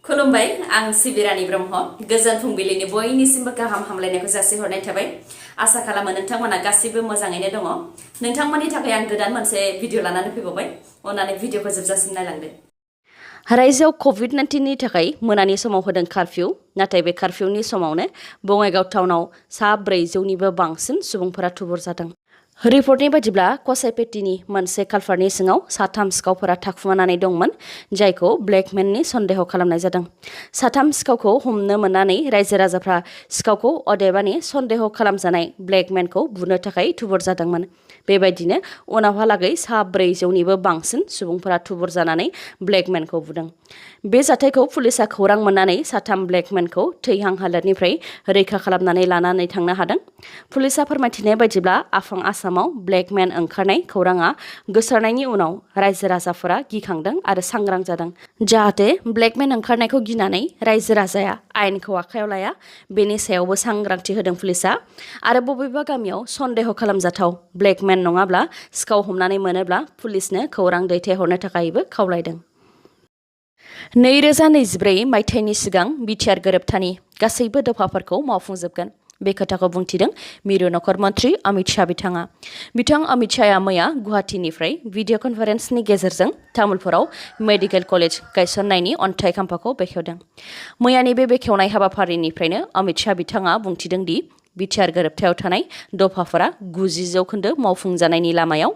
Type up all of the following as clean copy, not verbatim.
खुलुमबाय आं सिबिरानि ब्रह्म गोजोन फुंबिलिनि बयनिसिमबो गाहाम हामलायनायखौ जासिहरनाय थाबाय आसा खालामो नोंथांमोना गासिबो मोजाङैनो दङ नोंथांमोननि थाखाय आं गोदान मोनसे भिडिअ लानानै फैबावबाय अन्नानै भिडिअखौ जोबजासिम नायलांदो रायजोआव कोविड-19 नि थाखाय मोनानि समाव होदों कारफिउ नाथाय बे कारफिउनि समावनो बङाइगाव टाउनाव 400निबो बांसिन सुबुंफोरा थुबुर जादों रिपर्टनि बायदिब्ला कसाइपेटीनि मोनसे कालभार्टनि सिङाव 3 सिखावफोरा थाखुमानानै दंमोन जायखौ ब्लेकमेननि सन्देह खालामनाय जादों 3 सिखावखौ हमनो मोननानै रायजो राजाफ्रा सिखावखौ अदेबानि सन्देह खालामजानाय ब्लेकमेनखौ बुनो थाखाय थुबुर जादोंमोन बेबायदिनो उनावहालागै 400निबो बांसिन सुबुंफोरा थुबुर जानानै ब्लेकमेनखौ बुदों बे जाथायखौ पुलिसआ खौरां मोननानै 3 ब्लेकमेनखौ थैहां हालोदनिफ्राय रैखा खालामनानै लानानै थांनो हादों पुलिसआ फोरमायथिनाय बायदिब्ला आफां आसामाव ब्लेकमेन ओंखारनाय खौराङा गोसारनायनि उनाव रायजो राजाफोरा गिखांदों आरो सांग्रां जादों जाहाथे ब्लेकमेन ओंखारनायखौ गिनानै रायजो राजाया आयेनखौ आखायाव लाया बेनि सायावबो सांग्रांथि होदों पुलिसआ आरो बबेबा गामियाव सन्देह खालामजाथाव ब्लेकमेन नङाब्ला सिखाव हमनानै मोनोब्ला पुलिसनो खौरां दैथायहरनो थाखायबो खावलायदों 2024 मायथाइनि सिगां BTR गोरोबथानि गासैबो दफाफोरखौ मावफुंजोबगोन बे खोथाखौ बुंथिदों मिरु नखर मन्थ्रि अमित शाह बिथां अमित शाहआ मैया गुवाहाटीनिफ्राय भिडिअ कनफारेन्सनि गेजेरजों तामुलपुराव मेडिकेल कलेज गायसननायनि अन्थाइ खाम्फाखौ बेखेवदों मैयानि बे बेखेवनाय हाबाफारिनिफ्रायनो अमित शाह बिथाङा बुंथिदों दि BTR गोरोबथायाव थानाय दफाफोरा 90% मावफुंजानायनि लामायाव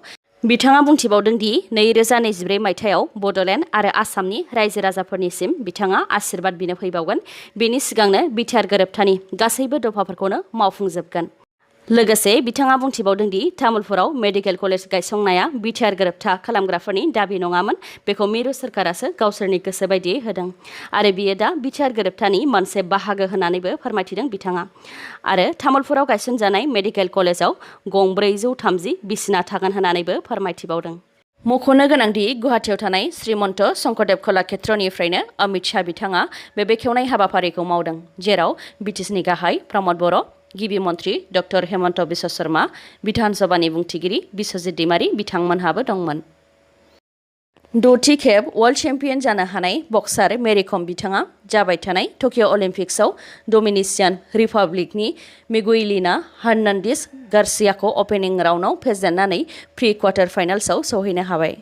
बिथाङा बुंथिबावदों दि 2024 मायथाइयाव बडोलेण्ड आरो आसामनि रायजो राजाफोरनिसिम बिथाङा आशीर्बाद बिनो फैबावगोन बेनि सिगांनो BTR गोरोबथानि गासैबो दफाफोरखौनो मावफुंजोबगोन लोगोसे बिथाङा बुंथिबावदों दि तामुलपुराव मेडिकेल कलेज गायसंनाया BTR गोरोबथा खालामग्राफोरनि दाबि नङामोन बेखौ मिरु सोरखारासो गावसोरनि गोसो बायदियै होदों आरो बियो दा BTR गोरोबथानि मोनसे बाहागो होननानैबो फोरमायथिदों बिथाङा आरो तामुलपुराव गायसनजानाय मेडिकेल कलेजाव गं 430 बिसिना थागोन होननानैबो फोरमायथिबावदों मख'नो गोनांदि गुवाहाटीयाव थानाय श्रीमन्त शंकरदेव कलाक्षेत्रनिफ्रायनो अमित शाह बिथाङा बे बेखेवनाय हाबाफारिखौ मावदों जेराव BTSनि गाहाय प्रमद बर' गिबि मन्थ्रि डक्टर हेमन्त बिश्व शर्मा बिधान सभानि बुंथिगिरि बिश्वजित दैमारी बिथांमोनहाबो दंमोन 6थि खेब वर्ल्ड चेम्पियन जानो हानाय बक्सार मेरी कम बिथाङा जाबाय थानाय टकिअ अलिम्पिक्सआव डमिनिसियान रिपाब्लिकनि मिगुएलिना हार्नान्डेज गार्सियाखौ ओपनिं राउन्डआव फेजेननानै प्रि क्वार्टार फाइनाल्सआव सौहैनो हाबाय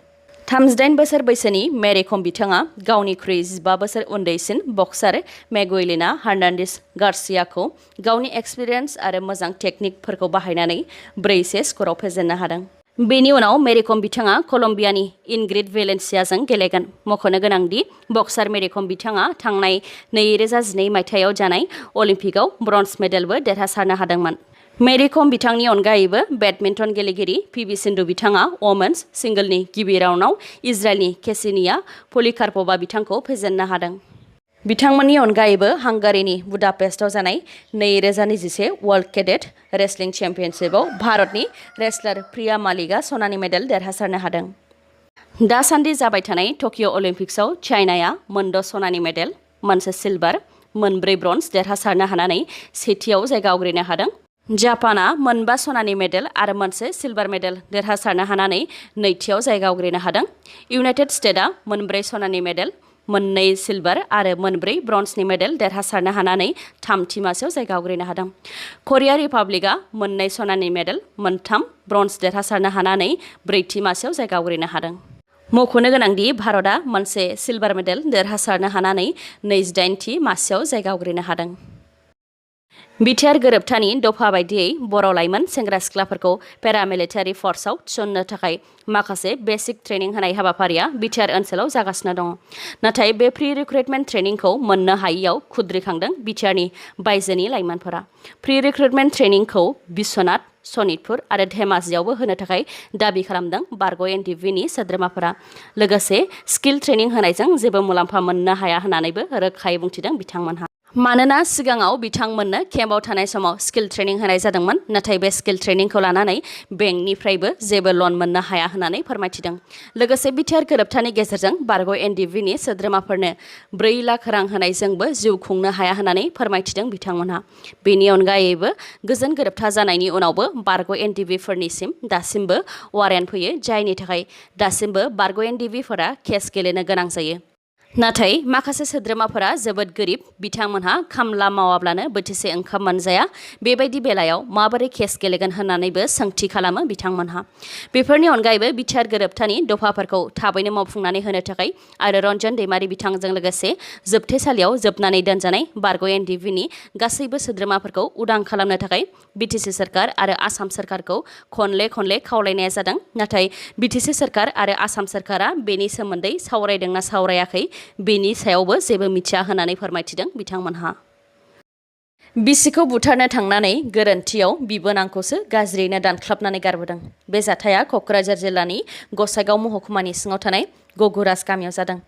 38 बोसोर बैसोनि मेरी कम बिथाङा गावनिख्रुइ 15 बोसोर उन्दैसिन बक्सार मिगुएलिना हार्नान्डेज गार्सियाखौ गावनि एक्सपिरियेन्स आरो मोजां टेकनिकफोरखौ बाहायनानै 4-1 स्करआव फेजेननो हादों बेनि उनाव मेरी कम बिथाङा कलम्बियानि इनग्रिड भेलेन्सियाजों गेलेगोन मख'नो गोनांदि बक्सार मेरी कम बिथाङा थांनाय 2012 मायथाइयाव जानाय अलिम्पिकआव ब्रन्ज मेडेलबो देरहासारनो हादोंमोन मेरी कम बिथांनि अनगायैबो बेडमिन्टन गेलेगिरि PV सिन्धु बिथाङा वमेन्स सिंगोलनि गिबि राउन्डआव इजराइलनि केसिनिया पलिकार्पभा बिथांखौ फेजेननो हादों बिथांमोननि अनगायैबो हांगारिनि बुदापेस्टआव जानाय 2021 वर्ल्ड केडेट रेसलिं चेम्पियनशिपआव भारतनि रेसलार प्रिया मालिकआ सनानि मेडेल देरहासारनो हादों दासान्दि जाबाय थानाय टकिअ अलिम्पिक्सआव चाइनाया 2 सनानि मेडेल 1 सिलभार 4 ब्रन्ज देरहासारनो हानानै सेथियाव जायगा आवग्रिनो हादों जापाना 5 सनानि मेडेल आरो 1 सिलभार मेडेल देरहासारनो हानानै नैथियाव जायगा आवग्रिनो हादों इउनाइटेड स्टेट्सआ 4 सनानि मेडेल 2 सिलभार आरो 4 ब्रन्जनि मेडेल देरहासारनो हानानै थामथि मासियाव जायगा आवग्रिनो हादों करिया रिपाब्लिकआ 2 सनानि मेडेल 3 ब्रन्ज देरहासारनो हानानै ब्रैथि मासियाव जायगा आवग्रिनो हादों मख'नो गोनांदि भारतआ 1 सिलभार मेडेल देरहासारनो हानानै 28थि मासियाव जायगा आवग्रिनो हादों BTR गोरोबथानि दफा बायदियै बर' लाइमोन सेंग्रा सिख्लाफोरखौ पेरामिलिटारि फर्सआव थिसननो थाखाय माखासे बेसिक ट्रेनिं होनाय हाबाफारिया BTR ओनसोलाव जागासिनो दङ नाथाय बे प्रि रिक्रुटमेन्ट ट्रेनिंखौ मोननो हायैयाव खुद्रिखांदों BTRनि बायजोनि लाइमोनफोरा प्रि रिक्रुटमेन्ट ट्रेनिंखौ बिश्वनाथ सनितपुर आरो धेमाजियावबो होनो थाखाय दाबि खालामदों बारग' NDVनि सोद्रोमाफोरा लोगोसे स्किल ट्रेनिं होनायजों जेबो मुलाम्फा मोननो हाया होननानैबो रोखायै बुंथिदों बिथांमोनहा मानोना सिगाङाव बिथांमोननो केम्पआव थानाय समाव स्किल ट्रेनिं होनाय जादोंमोन नाथाय बे स्किल ट्रेनिंखौ लानानै बेंकनिफ्रायबो जेबो लन मोननो हाया होननानै फोरमायथिदों लोगोसे BTR गोरोबथानि गेजेरजों बारग' NDVनि सोद्रोमाफोरनो 4 लाख रां होनायजोंबो जिउ खुंनो हाया होननानै फोरमायथिदों बिथांमोनहा बेनि अनगायैबो गोजोन गोरोबथा जानायनि उनावबो बारग' NDVफोरनिसिम दासिमबो वारेन्ट फैयो जायनि थाखाय दासिमबो बारग' NDVफोरा केस गेलेनो गोनां जायो नाथाय माखासे सोद्रोमाफोरा जोबोद गोरिब बिथांमोनहा खामला मावाब्लानो बोथिसे ओंखाम मोनजाया बेबायदि बेलायाव माबोरै केस गेलेगोन होननानैबो सोंथि खालामो बिथांमोनहा बेफोरनि अनगायैबो बिटिआर गोरोबथानि दफाफोरखौ थाबैनो मावफुंनानै होनो थाखाय आरो रन्जन दैमारि बिथांजों लोगोसे जोबथेसालियाव जोबनानै दोनजानाय बारग' एनडिएफनि गासैबो सोद्रोमाफोरखौ उदां खालामनो थाखाय बिटिसि सरकार आरो आसाम सरकारखौ खनले खावलायनाया जादों नाथाय बिटिसि सरकार आरो आसाम सरकारा बेनि सोमोन्दै सावरायदोंना सावरायाखै बेनि सायावबो जेबो मिथिया होननानै फोरमायथिदों बिथांमोनहा बिसिखौ बुथारनो थांनानै गोरोन्थियाव बिबोनांखौसो गाज्रियैनो दानख्लाबनानै गारबोदों बे जाथाया क'क्राझार जिल्लानि गसाइगाव महकुमानि सिङाव थानाय गगुराज गामियाव जादों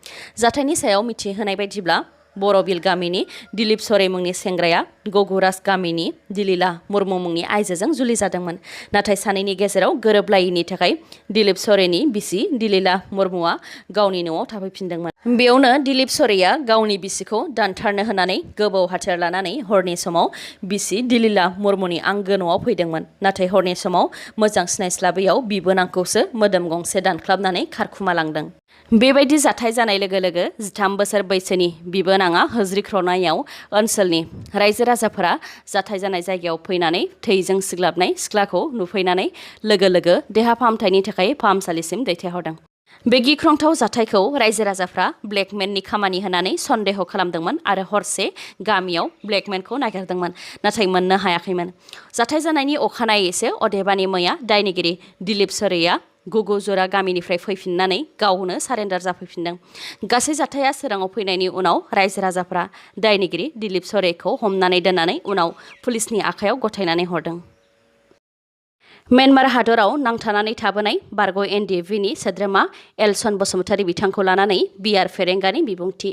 जाथायनि सायाव मिथिहोनाय बायदिब्ला बर'बिल गामिनि दिलीप सरे मुंनि सेंग्राया गगुराज गामिनि दिलीला मुर्मु मुंनि आइजोजों जुलि जादोंमोन नाथाय सानैनि गेजेराव गोरोबलायैनि थाखाय दिलीप सरेनि बिसि दिलीला मुर्मुआ गावनि न'आव थाफैफिनदोंमोन बेयावनो दिलीप सरेया गावनि बिसिखौ दानथारनो होननानै गोबौ हाथियार लानानै हरनि समाव बिसि दिलीला मुर्मुनि आंगो न'आव फैदोंमोन नाथाय हरनि समाव मोजां सिनायस्लाबैयाव बिबोनांखौसो मोदोम गंसे दानख्लाबनानै खारखुमा लांदों बेबायदि जाथाय जानाय लोगो लोगो 13 बोसोर बैसोनि बिबोनाङा होज्रिख्र'नायाव ओनसोलनि रायजो राजाफोरा जाथाय जानाय जायगायाव फैनानै थैजों सिग्लाबनाय सिख्लाखौ नुफैनानै लोगो लोगो देहा फाहामथायनि थाखाय फाहामसालिसिम दैथायहरदों बे गिख्रंथाव जाथायखौ रायजो राजाफ्रा ब्लेकमेननि खामानि होनानै सन्देह खालामदोंमोन आरो हरसे गामियाव ब्लेकमेनखौ नागिरदोंमोन नाथाय मोननो हायाखैमोन जाथाय जानायनि अखानायैसो अदेबानि मैया दायनिगिरि दिलीप सरेया गुगुजरा गामिनिफ्राय फैफिननानै गावनो सारेन्डार जाफैफिनदों गासै जाथाया सोराङाव फैनायनि उनाव रायजो राजाफ्रा दायनिगिरि दिलीप सरेखौ हमनानै दोननानै उनाव पुलिसनि आखायाव गथायनानै हरदों म्यानमार हादराव नांथानानै थाबोनाय बारग' एनडिएफनि सोद्रोमा एलसन बसुमतारी बिथांखौ लानानै बिआर फेरेंगानि बिबुंथि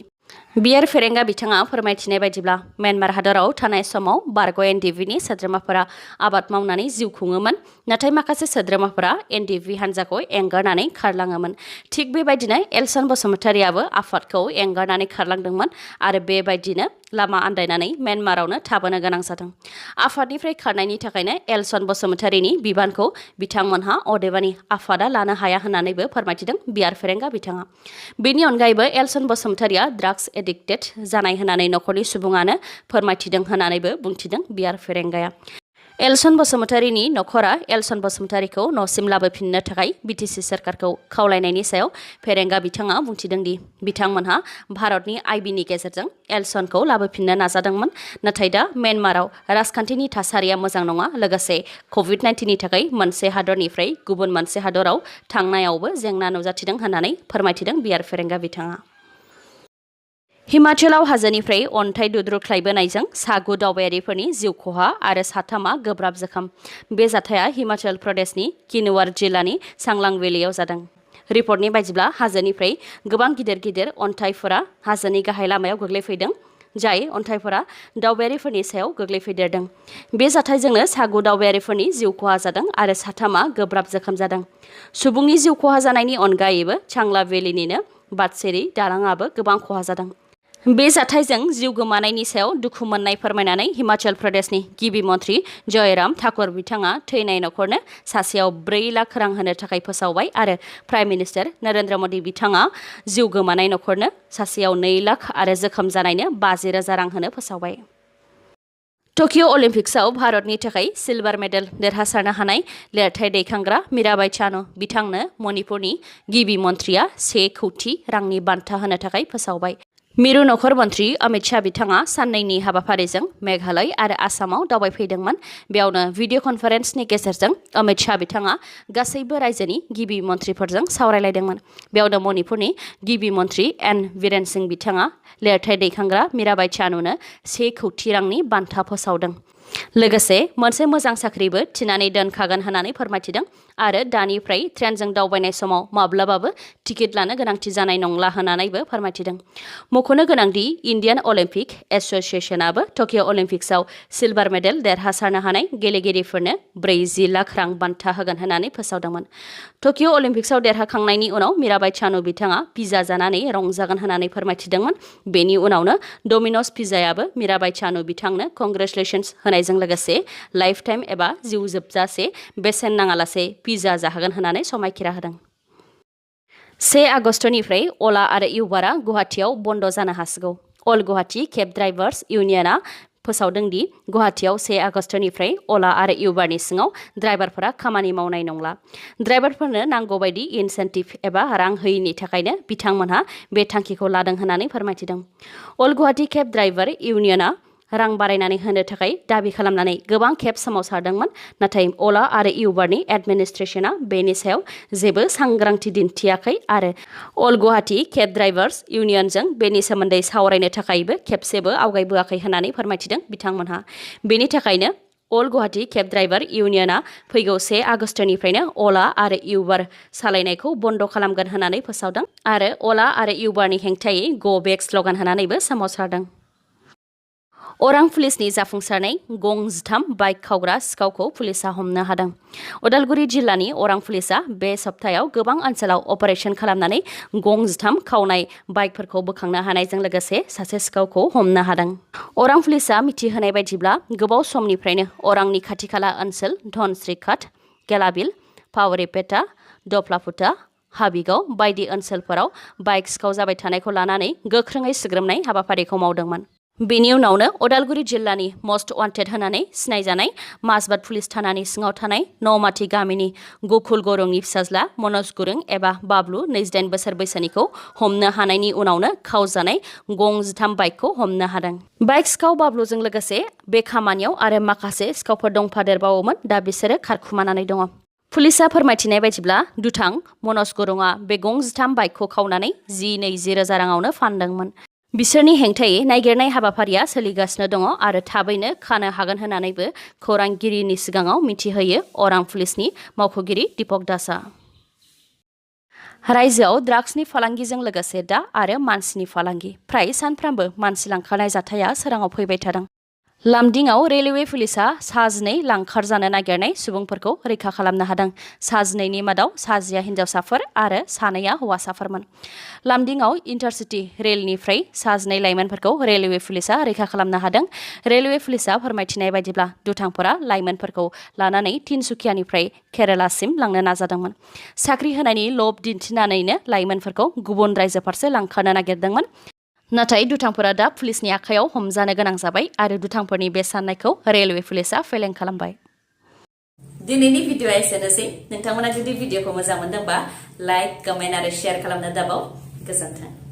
बिआर फेरेंगा बिथाङा फोरमायथिनाय बायदिब्ला म्यानमार हादराव थानाय समाव बारग' एनडिएफनि सोद्रोमाफोरा आबाद मावनानै जिउ खुङोमोन नाथाय माखासे सोद्रोमाफोरा एनडिएफि हान्जाखौ एंगारनानै खारलाङोमोन थिग बेबायदिनो एलसन बसुमतारीयाबो आफादखौ एंगारनानै खारलांदोंमोन आरो बेबायदिनो लामा आन्दायनानै म्यानमारावनो थाबोनो गोनां जादों आफादनिफ्राय खारनायनि थाखायनो एलसन बसुमतारीनि बिबानखौ बिथांमोनहा अदेबानि आफादा लानो हाया होननानैबो फोरमायथिदों बिआर फेरेंगा बिथाङा बेनि अनगायैबो एलसन बसुमतारीया ड्राग्स एडिक्टेड जानाय होननानै नखरनि सुबुङानो फोरमायथिदों होननानैबो बुंथिदों बिआर फेरेंगाया एलसन बसुमतारीनि नखरा एलसन बसुमतारीखौ न'सिम लाबोफिननो थाखाय बिटिसि सरकारखौ खावलायनायनि सायाव फेरेंगा बिथाङा बुंथिदों दि बिथांमोनहा भारतनि आइबिनि गेजेरजों एलसनखौ लाबोफिननो नाजादोंमोन नाथाय दा म्यानमाराव राजखान्थिनि थासारिया मोजां नङा लोगोसे कभिड-19नि थाखाय मोनसे हादरनिफ्राय गुबुन मोनसे हादराव थांनायावबो जेंना नुजाथिदों होननानै फोरमायथिदों बिआर फेरेंगा बिथाङा हिमाचलाव हाजोनिफ्राय अन्थाइ दुद्रुख्लायबोनायजों सा 9 दावबायारिफोरनि जिउ खहा आरो साथामा गोब्राब जोखोम बे जाथाया हिमाचल प्रदेशनि किन्नौर जिल्लानि सांलां भेलियाव जादों रिपर्टनि बायदिब्ला हाजोनिफ्राय गोबां गिदिर अन्थाइफोरा हाजोनि गाहाय लामायाव गोग्लैफैदों जाय अन्थाइफोरा दावबायारिफोरनि सायाव गोग्लैफैदेरदों बे जाथायजोंनो सा 9 दावबायारिफोरनि जिउ खहा जादों आरो साथामा गोब्राब जोखोम जादों सुबुंनि जिउ खहा जानायनि अनगायैबो चांला भेलिनिनो बादसेरी दालांआबो गोबां खहा जादों बे जाथायजों जिउ गोमानायनि सायाव दुखु मोननाय फोरमायनानै हिमाचल प्रदेशनि गिबि मन्थ्रि जयराम ठाकुर बिथाङा थैनाय नखरनो सासेयाव 4 लाख रां होनो थाखाय फोसावबाय आरो प्राइम मिनिस्टार नरेन्द्र मदि बिथाङा जिउ गोमानाय नखरनो सासेयाव 2 लाख आरो जोखोम जानायनो 50,000 रां होनो फोसावबाय टकिअ अलिम्पिक्सआव भारतनि थाखाय सिलभार मेडेल देरहासारनो हानाय लिरथाय दैखांग्रा मीराबाई चानु बिथांनो मणिपुरनि गिबि मन्थ्रिया 1 कौटि रांनि बान्था होनो थाखाय फोसावबाय मिरु नखर मन्थ्रि अमित शाह बिथाङा साननैनि हाबाफारिजों मेघालय आरो आसामाव दावबायफैदोंमन बेयावनो भिडिअ कनफारेन्सनि गेजेरजों अमित शाह बिथाङा गासैबो रायजोनि गिबि मन्थ्रिफोरजों सावरायलायदोंमोन बेयावनो मणिपुरनि गिबि मन्थ्रि एन बीरेन सिंह बिथाङा लिरथाय दैखांग्रा मीराबाई चानुनो 1 कौटि रांनि बान्था फोसावदों लोगोसे मोनसे मोजां साख्रिबो थिनानै दोनखागोन होननानै फोरमायथिदों आरो दानिफ्राय ट्रेनजों दावबायनाय समाव माब्लाबाबो टिकेट लानो गोनांथि जानाय नंला होननानैबो फोरमायथिदों मख'नो गोनांदि इन्डियान अलिम्पिक एस'सिएशनाबो टकिअ अलिम्पिक्सआव सिलभार मेडेल देरहासारनो हानाय गेलेगिरिफोरनो 40 लाख रां बान्था होगोन होननानै फोसावदोंमोन टकिअ अलिम्पिक्सआव देरहाखांनायनि उनाव मीराबाई चानु बिथाङा पिज्जा जानानै रंजागोन होननानै फोरमायथिदोंमोन बेनि उनावनो डमिन'स पिज्जायाबो मीराबाई चानु बिथांनो कंग्रेचुलेशन्स होनायजों लोगोसे लाइफ टाइम एबा जिउ जोबजासे बेसेन नाङालासे पिज्जा जाहोगोन होननानै समायखिरा होदों 1 आगस्टनिफ्राय अला आरो इउबारा गुवाहाटीयाव बन्द जानो हासिगौ। अल गुवाहाटी केब ड्राइभार्स इउनियना फोसावदों दि गुवाहाटीयाव 1 आगस्टनिफ्राय अला आरो इउबारनि सिङाव ड्राइभारफोरा खामानि मावनाय नंला। ड्राइभारफोरनो नांगौ बायदि इनसेन्टिभ एबा रां होयिनि थाखायनो बिथांमोनहा बे थांखिखौ लादों होननानै फोरमायथिदों। अल गुवाहाटी केब ड्राइभार इउनियना रां बारायनानै होनो थाखाय दाबि खालामनानै गोबां खेब सोमावसारदोंमोन, नाथाय अला आरो इउबारनि एडमिनिस्ट्रेशना बेनि सायाव जेबो सांग्रांथि दिन्थियाखै आरो अल गुवाहाटी केब ड्राइभार्स इउनियनजों बेनि सोमोन्दै सावरायनो थाखायबो खेबसेबो आवगायबोआखै होननानै फोरमायथिदों बिथांमोनहा। बेनि थाखायनो अल गुवाहाटी केब ड्राइभार इउनियना फैगौ 1 आगस्टनिफ्रायनो अला आरो इउबार सालायनायखौ बन्द खालामगोन होननानै फोसावदों आरो अला आरो इउबारनि हेंथायै गो बेक स्लगान होनानैबो सोमावसारदों। अरां पुलिसनि जाफुंसारनाय गं 13 बाइक खावग्रा सिखावखौ पुलिसा हमनो हादों। उदालगुरि जिल्लानि अरां पुलिसा बे सप्तायाव गोबां ओनसोलाव अपारेशन खालामनानै गं 13 खावनाय बाइकफोरखौ बोखांनो हानायजों लोगोसे सासे सिखावखौ हमनो हादों। अरां पुलिसा मिथिहोनाय बायदिब्ला गोबाव समनिफ्रायनो अरांनि खाथि-खाला ओनसोल धनस्रीघाट, गेलाबिल, पावरिपेटा, दफ्लाफुटा, हाबिगाव बायदि ओनसोलफोराव बाइक सिखाव जाबाय थानायखौ लानानै गोख्रोङै सुग्रोमनाय हाबाफारिखौ मावदोंमोन। बेनि उनावनो उदालगुरि जिल्लानि मस्ट वान्टेड होननानै सिनायजानाय माजबाद पुलिस थानानि सिङाव थानाय नौमाथि गामिनि गकुल गुरुंनि फिसाज्ला मनज गुरुं एबा बाबलु 28 बोसोर बैसोनिखौ हमनो हानायनि उनावनो खावजानाय गं 13 बाइकखौ हमनो हादों। बाइक सिखाव बाबलुजों लोगोसे बे खामानियाव आरो माखासे सिखावफोर दंफादेरबावोमोन, दा बिसोरो खारखुमानानै दङ। पुलिसा फोरमायथिनाय बायदिब्ला दुथां मनज गुरुंआ बे गं 13 बाइकखौ खावनानै 20 रोजा राङावनो फानदोंमोन। बिसोरनि हेंथायै नागिरनाय हाबाफारिया सोलिगासिनो दङ आरो थाबैनो खानो हागोन होननानैबो खौरांगिरिनि सिगाङाव मिथिहोयो अरां पुलिसनि मावख'गिरि दीपक दासआ। रायजोआव ड्राग्सनि फालांगिजों लोगोसे दा आरो मानसिनि फालांगि, फ्राय सानफ्रामबो मानसि लांखारनाय जाथाया सोराङाव फैबाय थादों। लामदिंआव रेलवे पुलिसा सा 12 लांखारजानो नागिरनाय सुबुंफोरखौ रैखा खालामनो हादों। सा 12नि मादाव सा 10 हिन्जावसाफोर आरो सानैया हौवासाफोरमोन। लामदिंआव इन्टारसिटि रेलनिफ्राय सा 12 लाइमोनफोरखौ रेलवे पुलिसा रैखा खालामनो हादों। रेलवे पुलिसा फोरमायथिनाय बायदिब्ला दुथांफोरा लाइमोनफोरखौ लानानै तिनसुकियानिफ्राय केरालासिम लांनो नाजादोंमोन। साख्रि होनायनि लब दिन्थिनानैनो लाइमोनफोरखौ गुबुन रायजो फारसे लांखारनो नागिरदोंमोन। नाथाय दुथांफोरा दा पुलिसनि आखायाव हमजानो गोनां जाबाय आरो दुथांफोरनि बे साननायखौ रेलवे पुलिसा फेलें खालामबाय। दिनैनि भिडिअआ एसेनोसै। नोंथांमोना जुदि भिडिअखौ मोजां मोनदोंबा लाइक, कमेन्ट आरो शेयार खालामनो दाबाव। गोजोन्थों।